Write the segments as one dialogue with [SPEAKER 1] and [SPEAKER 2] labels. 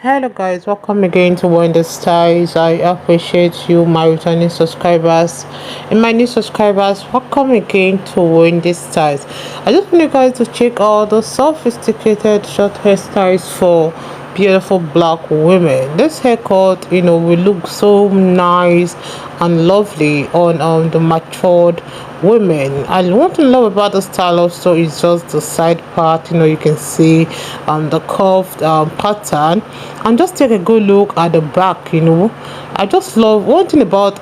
[SPEAKER 1] Hello guys, welcome again to Wendy Styles. I appreciate you, my returning subscribers, and my new subscribers. Welcome again to Wendy Styles. I just want you guys to check out the sophisticated short hairstyles for beautiful black women. This haircut, will look so nice and lovely on the matured women. And what I love about the style also is just the side part. You can see the curved pattern, and just take a good look at the back. I just love one thing about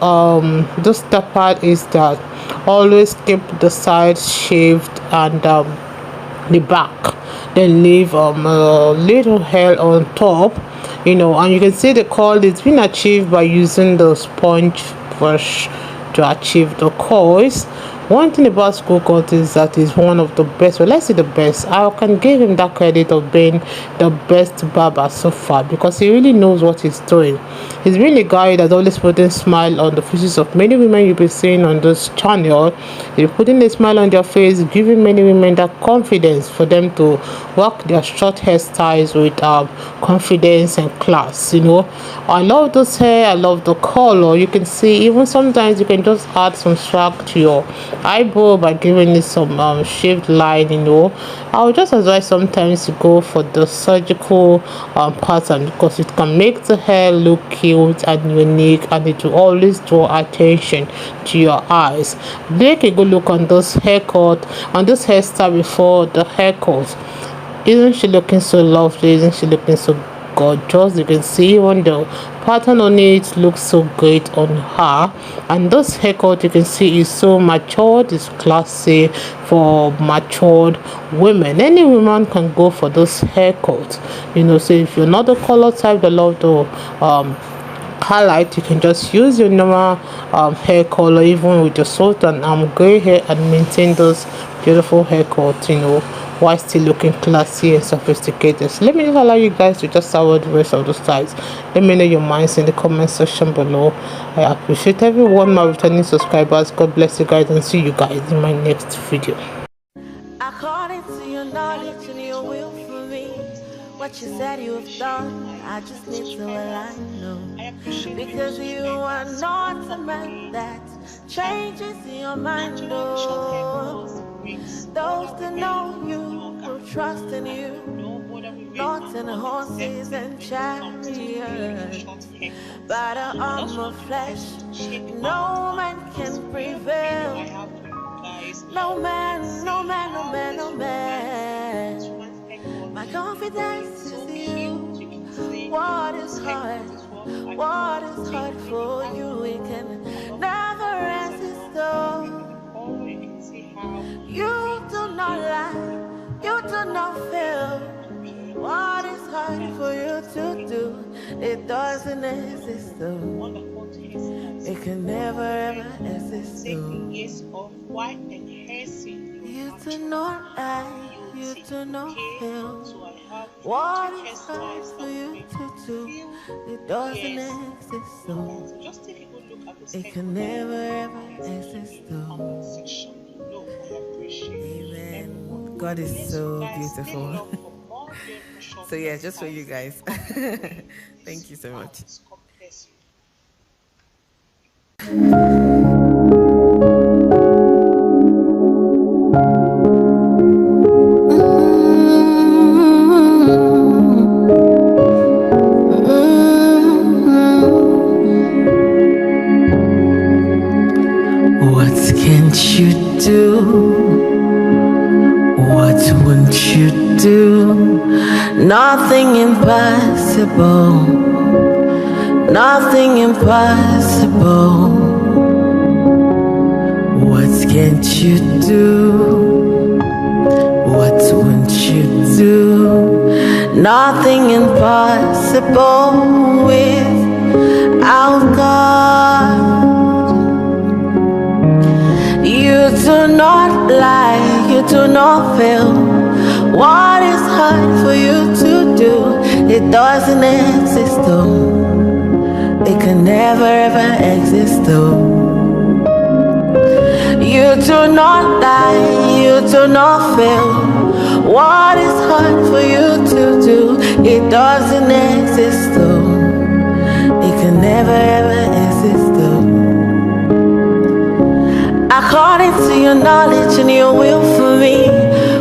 [SPEAKER 1] this part is that always keep the sides shaved and the back, then leave a little hair on top, and you can see the curl is being achieved by using the sponge brush to achieve the curls. One thing about school cut is that he's one of the best, well, let's say the best. I can give him that credit of being the best barber so far, because he really knows what he's doing. He's really a guy that's always putting smile on the faces of many women you'll be seeing on this channel. He's putting a smile on their face, giving many women that confidence for them to work their short hairstyles with confidence and class. I love this hair. I love the color. You can see even sometimes you can just add some swag to your eyebrow by giving it some shaved line. I would just advise sometimes to go for the surgical pattern, because it can make the hair look cute and unique, and it will always draw attention to your eyes. Take a good look on this haircut, on this hairstyle before the haircut. Isn't she looking so lovely? Isn't she looking so gorgeous? You can see even the pattern on it looks so great on her. And this haircut, you can see, is so matured. It's classy for matured women. Any woman can go for this haircut. So if you're not the color type that love the highlight, you can just use your normal hair color, even with your salt and gray hair, and maintain those beautiful haircut, while still looking classy and sophisticated. So let me just allow you guys to just out the rest of the styles. Let me know your minds in the comment section below. I appreciate everyone, my returning subscribers. God bless you guys, and see you guys in my next video.
[SPEAKER 2] According to your knowledge and your will for me, what you said you have done, I just need to align, no. Because you are not a man that changes your mind, no. Those that know you will trust in you, not in horses and chariots, but an arm of flesh. No man can prevail. No man, no man, no man, no man. My confidence is you. What is hard? What is hard for you? We can never resist, though. You do not lie, you do not fail. What is hard for you to do? It doesn't exist, though. It can never ever exist, though. You do not lie, you do not fail. What is hard for you to do? It doesn't exist, though. It can never ever exist, though. Amen. God is so beautiful. So yeah, just for you guys. Thank you so much. What can't you do? What won't you do? Nothing impossible. Nothing impossible. What can't you do? What won't you do? Nothing impossible without God. You do not lie, you do not fail. What is hard for you to do? It doesn't exist, though. It can never ever exist, though. You do not lie, you do not fail. What is hard for you to do? It doesn't exist though. It can never ever exist though. According to your knowledge and your will for me,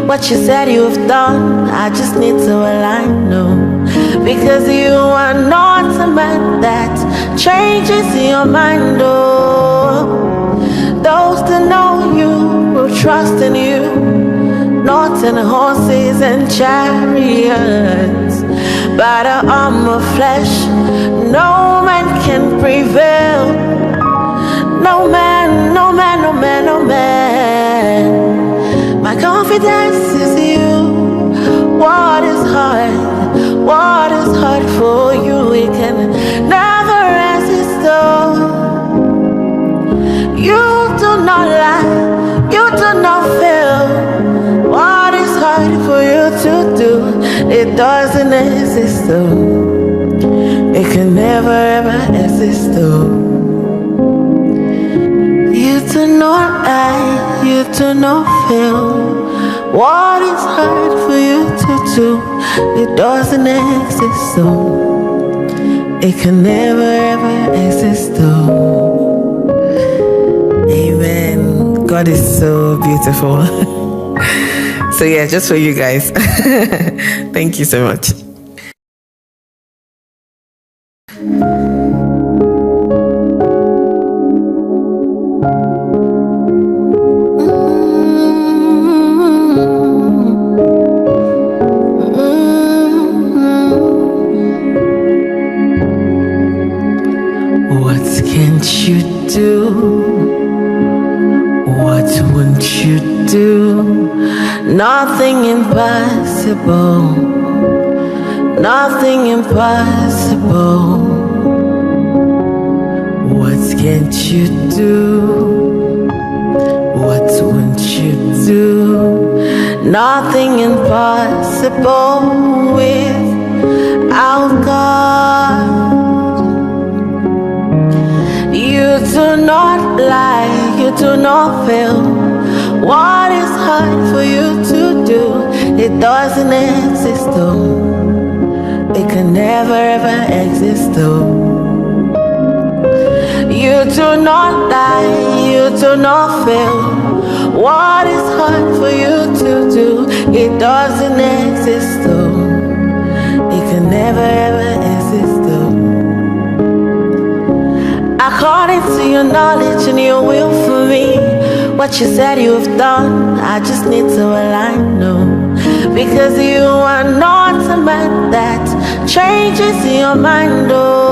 [SPEAKER 2] what you said you've done, I just need to align, no. Because you are not a man that changes your mind, oh. Those that know you will trust in you, not in horses and chariots. By the arm of flesh, no man can prevail. No man, no man, no man, no man. My confidence is you. What is hard? What is hard for you? We can never resist though. You do not lie, you do not fail. What is hard for you to do? It doesn't exist though. It can never ever exist though. You do not lie, you do not fail. What is hard for you to do? It doesn't exist though. It can never ever exist though. Amen. God is so beautiful. So yeah, just for you guys. Thank you so much. What can't you do? What won't you do? Nothing impossible. Nothing impossible. What can't you do? What won't you do? Nothing impossible without God. You do not lie, you do not fail. What is hard for you to do? It doesn't exist though. It can never ever exist though. You do not lie, you do not fail. What is hard for you to do? It doesn't exist though. It can never ever exist though. According to your knowledge and your will for me, what you said you've done, I just need to align, no. Because you are not a man that changes your mind, oh.